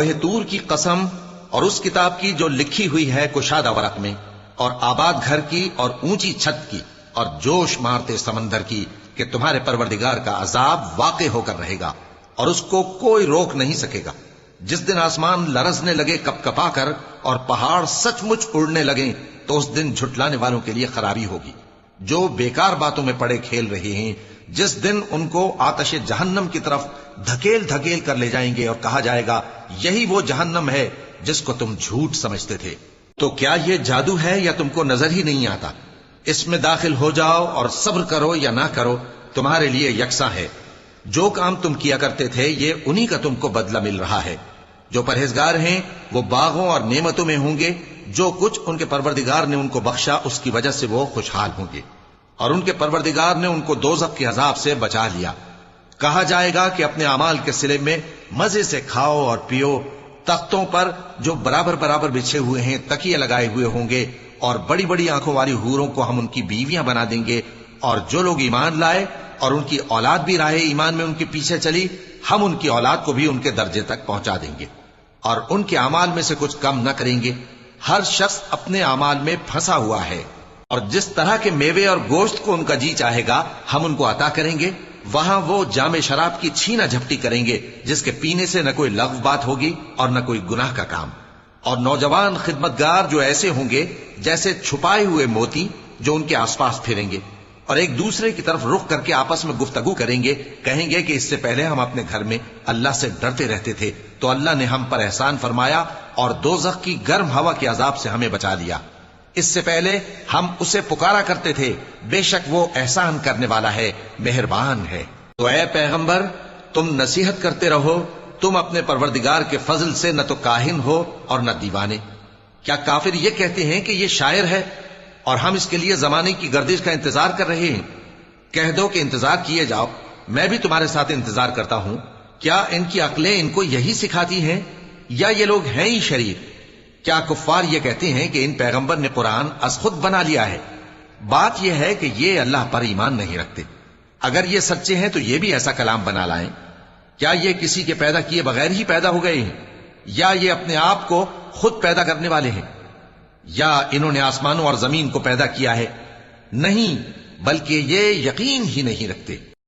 तूर की कसम और उस किताब की जो लिखी हुई है कुशादा वरक में, और आबाद घर की और ऊंची छत की और जोश मारते समंदर की, कि तुम्हारे परवरदिगार का अजाब वाक़े होकर रहेगा और उसको कोई रोक नहीं सकेगा। जिस दिन आसमान लरजने लगे कपकपा कर और पहाड़ सचमुच उड़ने लगे, तो उस दिन झुटलाने वालों के लिए खराबी होगी जो बेकार बातों में पड़े खेल रहे हैं। जिस दिन उनको आतश जहन्नम की तरफ धकेल धकेल कर ले जाएंगे और कहा जाएगा, यही वो जहन्नम है जिसको तुम झूठ समझते थे। तो क्या ये जादू है या तुमको नजर ही नहीं आता? इसमें दाखिल हो जाओ और सब्र करो या ना करो, तुम्हारे लिए यकसा है। जो काम तुम किया करते थे ये उन्हीं का तुमको बदला मिल रहा है। जो परहेजगार हैं वो बागों और नेमतों में होंगे। जो कुछ उनके परवरदिगार ने उनको बख्शा उसकी वजह से वो खुशहाल होंगे, और उनके परवरदिगार ने उनको दोज़ख के अजाब से बचा लिया। कहा जाएगा कि अपने अमाल के सिले में मजे से खाओ और पियो। तख्तों पर जो बराबर बराबर बिछे हुए हैं तकिए लगाए हुए होंगे, और बड़ी बड़ी आंखों वाली हूरों को हम उनकी बीवियां बना देंगे। और जो लोग ईमान लाए और उनकी औलाद भी राहे ईमान में उनके पीछे चली, हम उनकी औलाद को भी उनके दर्जे तक पहुंचा देंगे और उनके अमाल में से कुछ कम न करेंगे। हर शख्स अपने अमाल में फंसा हुआ है, और जिस तरह के मेवे और गोश्त को उनका जी चाहेगा हम उनको अता करेंगे। वहां वो जामे शराब की छीना झपटी करेंगे, जिसके पीने से न कोई लग़्व बात होगी और न कोई गुनाह का काम। और नौजवान खिदमतगार जो ऐसे होंगे जैसे छुपाए हुए मोती, जो उनके आसपास फिरेंगे और एक दूसरे की तरफ रुख करके आपस में गुफ्तगू करेंगे। कहेंगे कि इससे पहले हम अपने घर में अल्लाह से डरते रहते थे, तो अल्लाह ने हम पर एहसान फरमाया और दोज़ख की गर्म हवा के अजाब से हमें बचा लिया। इससे पहले हम उसे पुकारा करते थे, बेशक वो एहसान करने वाला है, मेहरबान है। तो ऐ पैगंबर, तुम नसीहत करते रहो। तुम अपने परवरदिगार के फजल से न तो काहिन हो और न दीवाने। क्या काफिर ये कहते हैं कि ये शायर है और हम इसके लिए जमाने की गर्दिश का इंतजार कर रहे हैं? कह दो कि इंतजार किए जाओ, मैं भी तुम्हारे साथ इंतजार करता हूं। क्या इनकी अक्लें इनको यही सिखाती हैं या ये लोग हैं ही शरीफ? क्या कुफ्फार ये कहते हैं कि इन पैगंबर ने कुरान अज खुद बना लिया है? बात यह है कि ये अल्लाह पर ईमान नहीं रखते। अगर ये सच्चे हैं तो ये भी ऐसा कलाम बना लाएं। क्या ये किसी के पैदा किए बगैर ही पैदा हो गए हैं, या ये अपने आप को खुद पैदा करने वाले हैं, या इन्होंने आसमानों और जमीन को पैदा किया है? नहीं, बल्कि ये यकीन ही नहीं रखते।